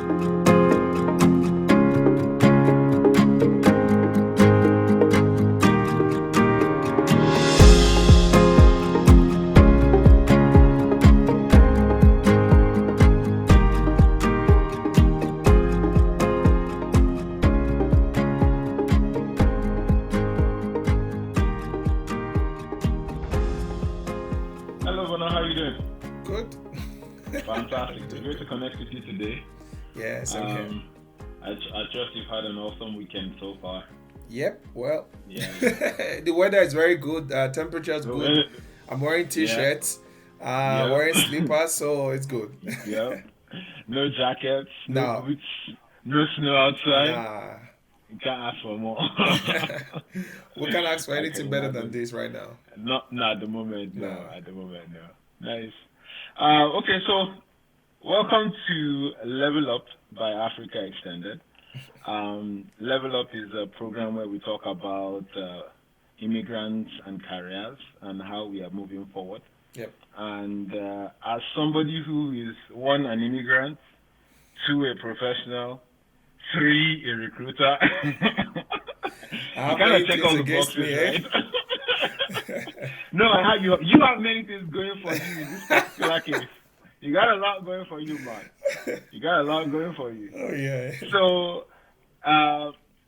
Hello, Bona. How are you doing? Good. Fantastic. It's great to connect with you today. Yeah, same here. I trust you've had an awesome weekend so far. Yep. Well, Yeah. the weather is very good. Temperature is So, good. I'm wearing t-shirts. Yeah. Wearing slippers, so it's good. Yeah. No jackets, no No. boots, no snow outside. Nah. You can't ask for more. We can't ask for I anything can better than imagine. this right now. Not at the moment, no. No. At the moment, no. Nice. Okay, so welcome to Level Up by Africa Extended. Level Up is a program where we talk about immigrants and careers and how we are moving forward. Yep. And as somebody who is, one, an immigrant, two, a professional, three, a recruiter, you kind of check all the boxes, right? No, you have many things going for you in this particular case. You got a lot going for you, man. You got a lot going for you. Oh, yeah. So,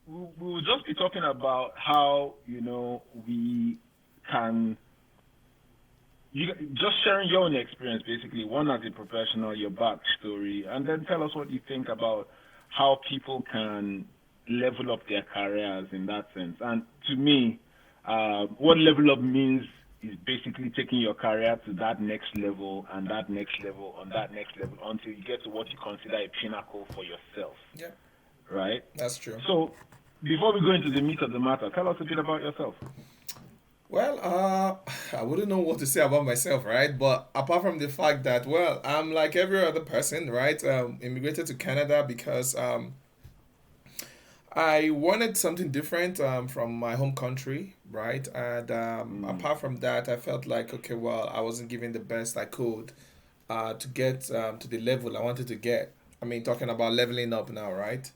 we will just be talking about how, we can, just sharing your own experience, basically, one as a professional, your backstory, and then tell us what you think about how people can level up their careers in that sense. And to me, what level up means is basically taking your career to that next level and that next level and that next level until you get to what you consider a pinnacle for yourself. Yeah. Right? That's true. So, before we go into the meat of the matter, tell us a bit about yourself. Well, I wouldn't know what to say about myself, right? But apart from the fact that, well, I'm like every other person, right? Immigrated to Canada because I wanted something different from my home country, right? And apart from that, I felt like, okay, well, I wasn't giving the best I could to get to the level I wanted to get. I mean, talking about leveling up now, right?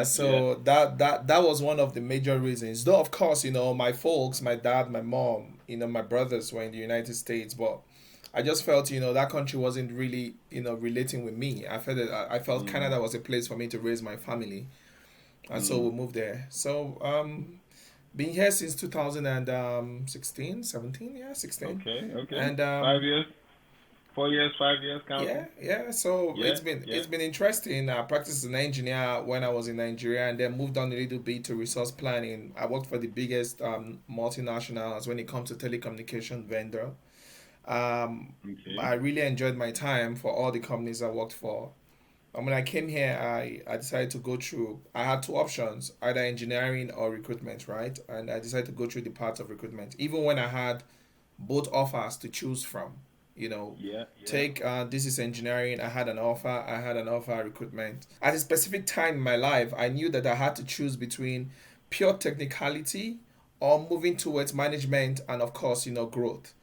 So that was one of the major reasons. Though, of course, my folks, my dad, my mom, my brothers were in the United States, but I just felt, that country wasn't really, relating with me. I felt Canada was a place for me to raise my family. And so we moved there. So, been here since 2016, 17, yeah, 16. Okay. And 5 years? 4 years, 5 years, counting? Yeah. So Yeah, it's been interesting. I practiced as an engineer when I was in Nigeria, and then moved on a little bit to resource planning. I worked for the biggest multinationals when it comes to telecommunication vendor. Okay. I really enjoyed my time for all the companies I worked for. And when I came here, I decided to go through. I had two options, either engineering or recruitment, right? And I decided to go through the part of recruitment, even when I had both offers to choose from. Yeah. Take this is engineering. I had an offer. Recruitment. At a specific time in my life, I knew that I had to choose between pure technicality or moving towards management and, of course, growth.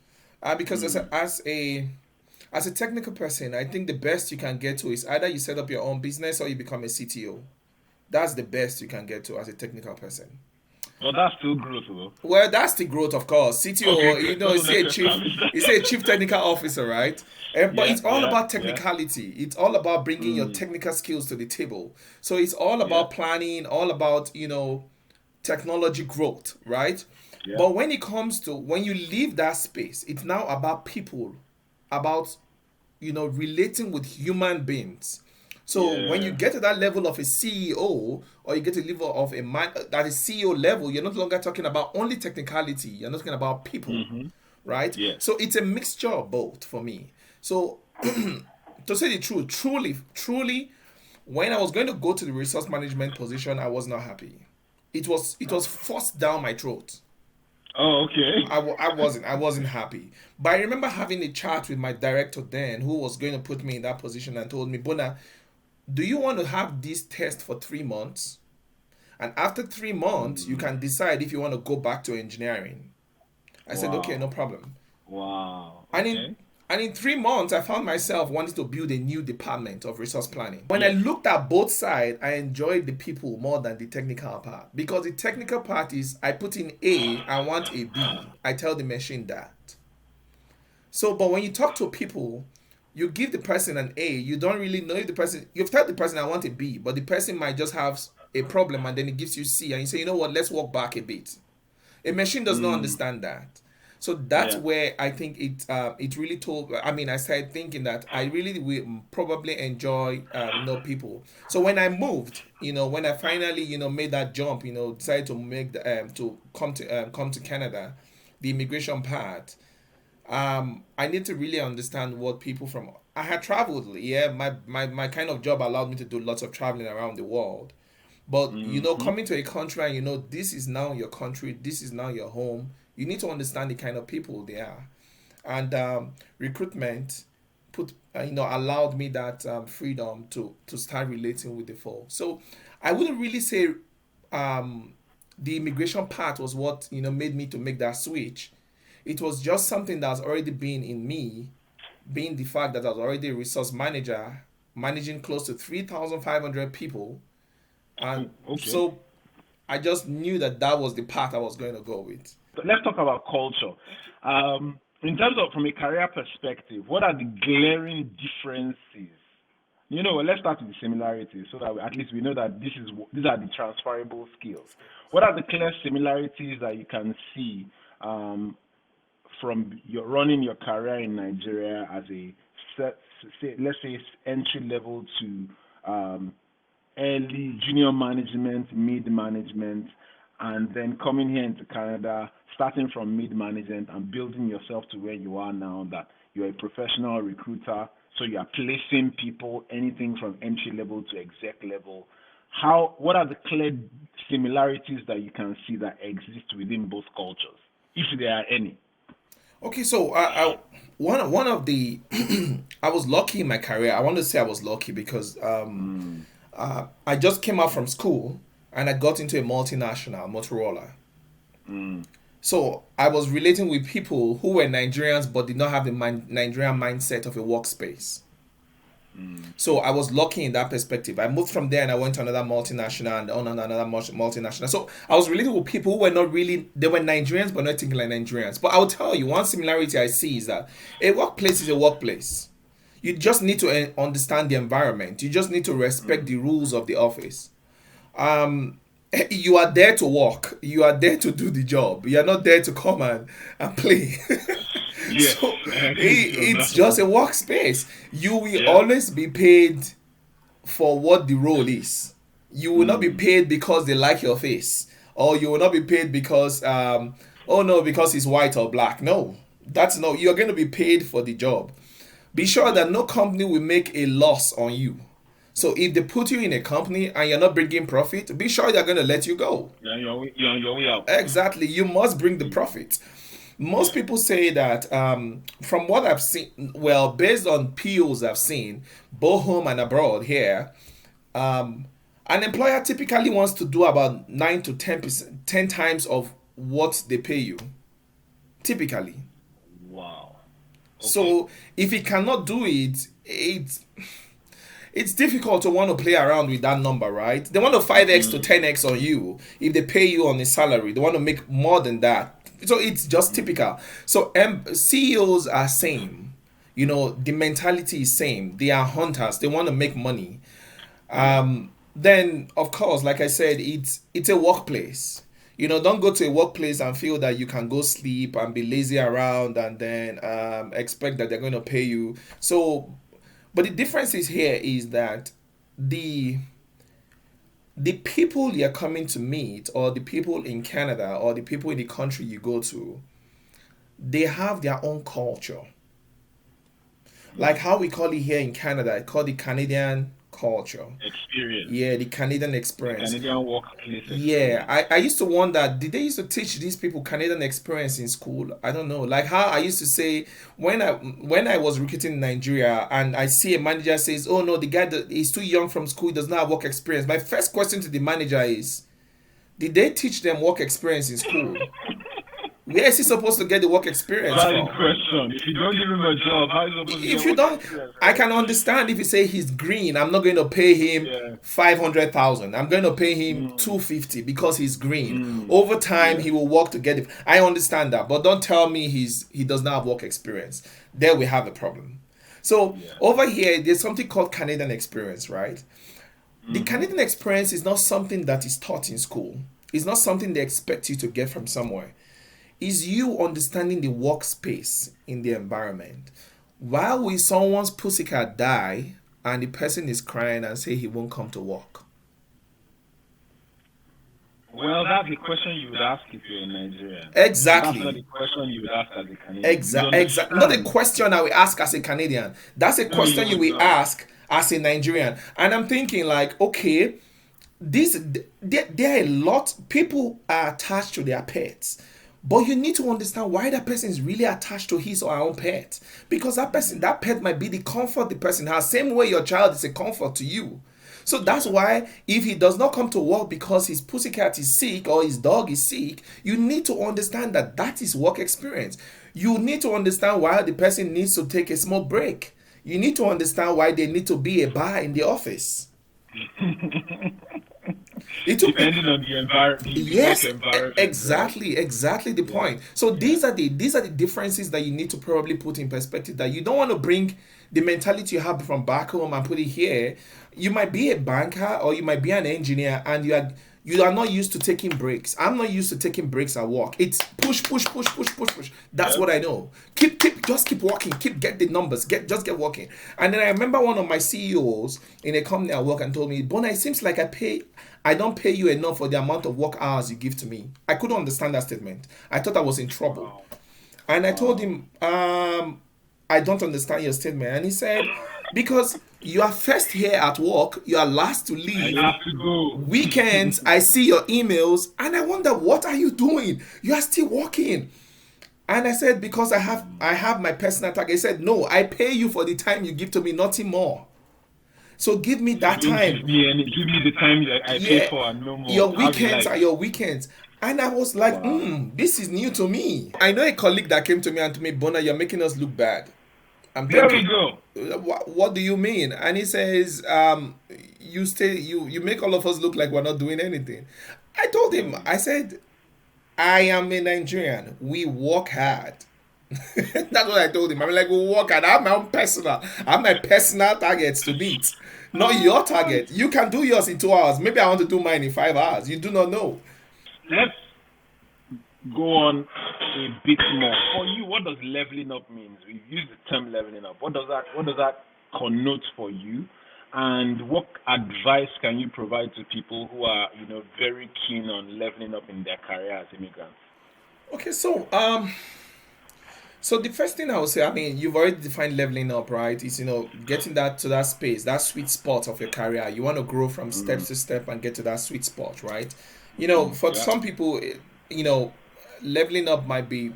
Because as a technical person, I think the best you can get to is either you set up your own business or you become a CTO. That's the best you can get to as a technical person. Well, that's still growth, though. Well, that's the growth, of course. CTO, you say chief technical officer, right? But it's all about technicality. It's all about bringing your technical skills to the table. So it's all about planning, all about, technology growth, right? Yeah. But when it comes to, when you leave that space, it's now about people, about, relating with human beings. So when you get to that level of a CEO, or you get to the level of a man that is CEO level, you're no longer talking about only technicality. You're not talking about people, right? Yeah. So it's a mixture of both for me. So to say the truth, truly, when I was going to go to the resource management position, I was not happy. It was forced down my throat. Oh, okay. I wasn't happy. But I remember having a chat with my director then, who was going to put me in that position, and told me, Bona, do you want to have this test for 3 months? And after 3 months, you can decide if you want to go back to engineering. I said, okay, no problem. Wow. And Okay. And in 3 months, I found myself wanting to build a new department of resource planning. When I Yes. looked at both sides, I enjoyed the people more than the technical part. Because the technical part is I put in A, I want a B. I tell the machine that. So, but when you talk to people, you give the person an A, you don't really know if the person, you've told the person I want a B, but the person might just have a problem and then it gives you C and you say, you know what, let's walk back a bit. A machine does not Mm. understand that. So that's Yeah. where I think it really told. I mean, I started thinking that I really will probably enjoy people. So when I moved, when I finally made that jump, decided to make to come to Canada, the immigration part. I need to really understand what people from. I had traveled, yeah. My kind of job allowed me to do lots of traveling around the world. But Mm-hmm. coming to a country and this is now your country, this is now your home. You need to understand the kind of people they are, and recruitment allowed me that freedom to start relating with the folks. So I wouldn't really say um, the immigration part was what made me to make that switch. It was just something that's already been in me, being the fact that I was already a resource manager, managing close to 3,500 people, Oh, and okay. so I just knew that that was the path I was going to go with. But let's talk about culture. In terms of from a career perspective, what are the glaring differences? Let's start with the similarities so that at least we know that these are the transferable skills. What are the clear similarities that you can see um, from your running your career in Nigeria as a set, let's say entry level to early junior management, mid management, and then coming here into Canada, starting from mid management and building yourself to where you are now, that you're a professional recruiter, so you are placing people anything from entry level to exec level. What are the clear similarities that you can see that exist within both cultures, if there are any? Okay, so one of the I was lucky in my career. I want to say I was lucky because Mm, I just came out from school and I got into a multinational Motorola. mm, So I was relating with people who were Nigerians but did not have the Nigerian mindset of a workspace. mm. So I was lucky in that perspective. I moved from there and I went to another multinational and on another multinational. So I was relating with people who were not really, they were Nigerians but not thinking like Nigerians. But I'll tell you, one similarity I see is that a workplace is a workplace. You just need to understand the environment. You just need to respect the rules of the office. Um, you are there to work. You are there to do the job. You are not there to come and play. Yes, So I agree with you on it's that just one. a workspace. You will Yeah. always be paid for what the role is. You will not be Mm. paid because they like your face, or you will not be paid because oh no, because it's white or black. No, that's no. You're going to be paid for the job. Be sure Yeah. that no company will make a loss on you. So if they put you in a company and you're not bringing profit, be sure they're going to let you go. You're on your way out. Exactly, you must bring the Mm. profit. Most Yeah. people say that from what I've seen, well, based on POs I've seen, both home and abroad here, um, an employer typically wants to do about 9 to 10%, 10 times of what they pay you. Typically. Wow. Okay. So if he cannot do it, it's difficult to want to play around with that number, right? They want to 5x to Mm. 10x on you if they pay you on a salary. They want to make more than that. So it's just Mm. typical. So CEOs are same. The mentality is same. They are hunters. They want to make money. Yeah. Then of course, like I said, it's a workplace. Don't go to a workplace and feel that you can go sleep and be lazy around and then expect that they're going to pay you. So, but the difference is here is that the the people you're coming to meet, or the people in Canada, or the people in the country you go to, they have their own culture. Like Mm. how we call it here in Canada, I call it Canadian culture. Experience. Yeah, the Canadian The experience. Canadian workplace Yeah, experience. I used to wonder, did they used to teach these people Canadian experience in school? I don't know. Like how I used to say when I was recruiting in Nigeria and I see a manager says, "Oh no, the guy that is too young from school, he does not have work experience." My first question to the manager is, did they teach them work experience in school? Where is he supposed to get the work experience Valid from? question. If you don't give him a job, how is he supposed to If get you work don't, experience, I right? can understand if you say he's green. I'm not going to pay him Yeah. 500,000. I'm going to pay him Mm, 250 because he's green. mm, Over time, yeah. he will work to get it. I understand that, but don't tell me he does not have work experience. There we have a problem. So Yeah. over here, there's something called Canadian experience, right? The Mm-hmm. Canadian experience is not something that is taught in school. It's not something they expect you to get from somewhere. Is you understanding the workspace in the environment. Why will someone's pussycat die and the person is crying and say he won't come to work? Well, that's the question you would ask if you're a Nigerian. That's not the Exactly. question you would ask as a Canadian. You'd Exact. Not a understand. question I will ask as a Canadian. That's a No, you question you would will not. ask as a Nigerian. And I'm thinking like, okay, this there are a lot people are attached to their pets, but you need to understand why that person is really attached to his or her own pet, because that pet might be the comfort the person has, same way your child is a comfort to you. So that's Yeah. why if he does not come to work because his pussycat is sick or his dog is sick, you need to understand that that is work experience. You need to understand why the person needs to take a small break. You need to understand why they need to be a bar in the office. It took me. Depending on the environment, the work Yes, environment, right? exactly the Yeah. point. So Yeah. these are the differences that you need to probably put in perspective. That you don't want to bring the mentality you have from back home and put it here. You might be a banker or you might be an engineer, and you are not used to taking breaks. I'm not used to taking breaks at work. It's push, push, push, push, push, push. That's Yep. what I know. Just keep working. Get the numbers. Just get working. And then I remember one of my CEOs in a company I work and told me, Bona, it seems like I don't pay you enough for the amount of work hours you give to me. I couldn't understand that statement. I thought I was in trouble. Wow. And I told Wow. him, I don't understand your statement. And he said, because you are first here at work, you are last to I leave. have to go. Weekends, I see your emails, and I wonder, what are you doing? You are still working. And I said, because I have my personal target. He said, no, I pay you for the time you give to me, nothing more. So give me So that don't time. give me the time that I pay Yeah, for and no more. your Have a weekends life. are your weekends. And I was like, Wow. this is new to me. I know a colleague that came to me and to me, Bona, you're making us look bad. I'm There we thinking, go. what do you mean? And he says, you make all of us look like we're not doing anything. I told There him, we I go. said, I am a Nigerian. We work hard. That's what I told him. I'm like, we work hard. I have my personal targets to meet, not your Ah, target. You can do yours in 2 hours. Maybe I want to do mine in 5 hours. You do not know. let's go on a bit more. For you, what does leveling up mean? We've used the term leveling up. What does that connote for you? And what advice can you provide to people who are, very keen on leveling up in their career as immigrants? Okay, so the first thing I would say, I mean, you've already defined leveling up, right? It's getting that to that space, that sweet spot of your career. You want to grow from step Mm, to step and get to that sweet spot, right? For yeah. some people, you know, leveling up might be,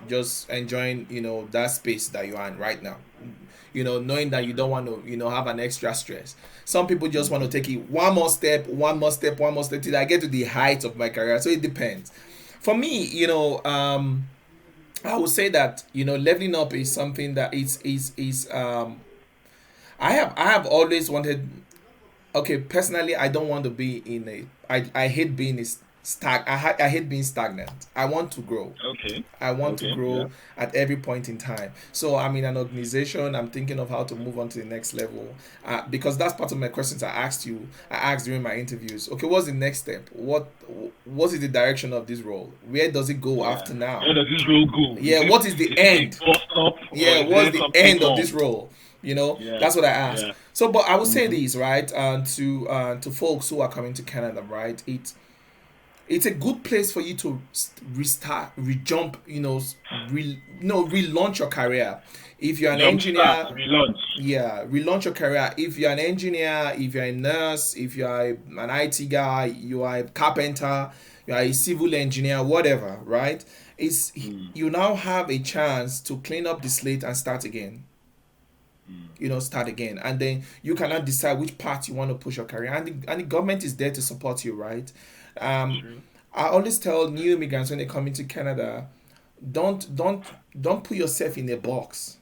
just enjoying, that space that you're in right now. Knowing that you don't True. want to, have an extra stress. Some people just want to Mm-hmm. take it one more step, one more step, one more step till I get to the height of my career. So it depends. For me, I would say that leveling up is something that is I have always wanted. Okay, personally, I don't want to be in a. I hate being I hate being stagnant. I want to grow. Okay. I want to Okay. Yeah. grow at every point in time. So I'm in an organization. I'm thinking of how to move on to the next level. Because that's part of my questions I asked you. I asked during my interviews. Okay, what's the next step? What is the direction of this role? Where does it go Yeah. after Where now? does this role go? Is Yeah, it what is is the it a end? bus stop or Yeah, is what's there the something end of more? this role? Yeah. That's what I asked. Yeah. So, but I would say Mm-hmm. this, right? To folks who are coming to Canada, right? It's a good place for you to restart, rejump, relaunch your career. If you're an Jumpstart, engineer, relaunch. yeah, relaunch your career. If you're an engineer, if you're a nurse, if you're an IT guy, you are a carpenter, you are a civil engineer, whatever, right? It's Mm, you now have a chance to clean up the slate and start again. mm. Start again, and then you cannot decide which path you want to push your career, and the government is there to support you, right? um True. I always tell new immigrants when they come into Canada, don't don't don't put yourself in a box.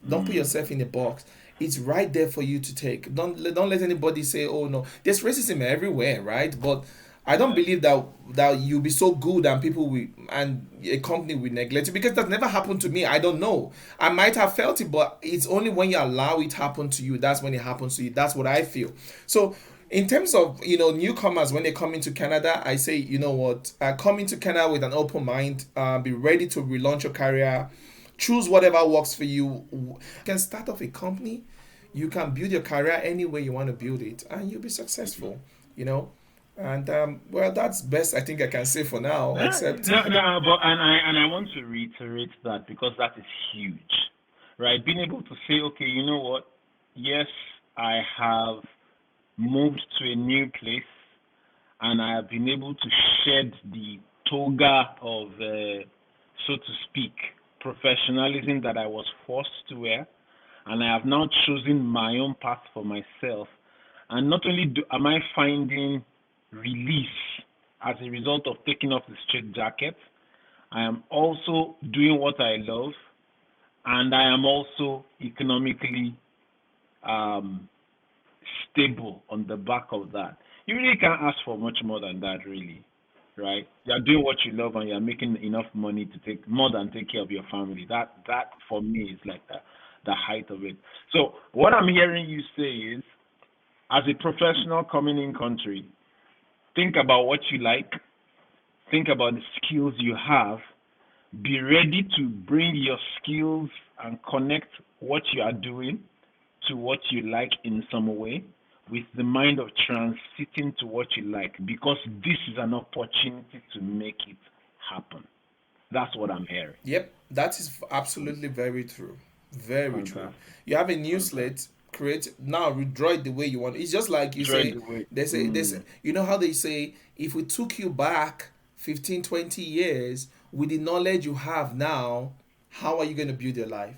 Don't put Mm. yourself in a box. It's right there for you to take. Don't let anybody say, "Oh no." There's racism everywhere, right? But I don't Yeah. believe that you'll be so good and people will and a company will neglect you, because that never happened to me. I don't know. I might have felt it, but it's only when you allow it happen to you, that's when it happens to you. That's what I feel. So in terms of newcomers, when they come into Canada, I say, you know what, come into Canada with an open mind, be ready to relaunch your career, choose whatever works for you. You can start off a company, you can build your career any way you want to build it, and you'll be successful. You know, and well, that's best I think I can say for now. No, Except, no, but and I want to reiterate that because that is huge, right? Being able to say, okay, you know what? Yes, I have moved to a new place, and I have been able to shed the toga of, so to speak, professionalism that I was forced to wear, and I have now chosen my own path for myself. And not only am I finding release as a result of taking off the straight jacket, I am also doing what I love, and I am also economically um, stable on the back of that. You really can't ask for much more than that, really, right? You're doing what you love, and you're making enough money to take more than take care of your family. That for me is like the height of it. So what I'm hearing you say is, as a professional coming in country, think about what you like, think about the skills you have, be ready to bring your skills and connect what you are doing to what you like in some way, with the mind of transiting to what you like, because this is an opportunity to make it happen. That's what I'm hearing. yep, that is absolutely very true. Very true. Fantastic. You have a new Fantastic. slate, create now, redraw it the way you want. It's just like you Dread say, the way. they say, you know how they say, if we took you back 15, 20 years with the knowledge you have now, how are you going to build your life?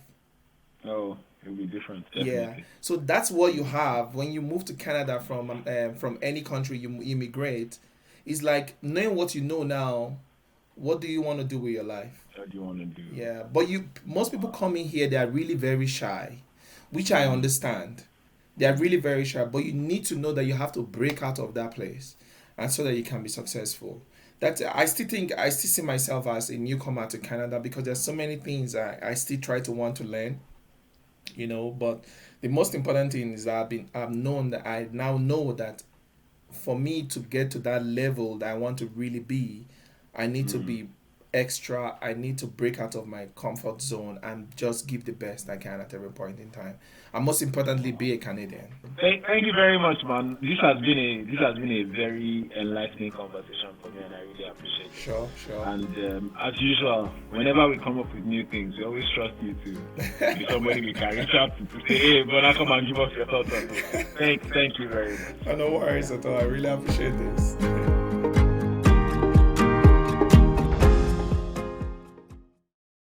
Oh, it'll be different, Yeah. definitely. So that's what you have when you move to Canada from any country you immigrate. It's like knowing what you know now. What do you want to do with your life? What do you want to do? Yeah, but most people Wow. come in here, they are really very shy, which I Mm, understand. They are really very shy, but you need to know that you have to break out of that place, and so that you can be successful. That I still think I still see myself as a newcomer to Canada, because there's so many things I still try to want to learn, but the most important thing is that I've known that I now know that for me to get to that level that I want to really be, I need to mm. be extra. I need to break out of my comfort zone and just give the best I can at every point in time. And most importantly, be a Canadian. Thank you very much, man. This has been a very enlightening conversation for me, and I really appreciate it. Sure, sure. And as usual, whenever we come up with new things, we always trust you to be somebody we can reach out to say, hey, brother, come and give us your thoughts on it. Thank you very much. No worries at all. I really appreciate this.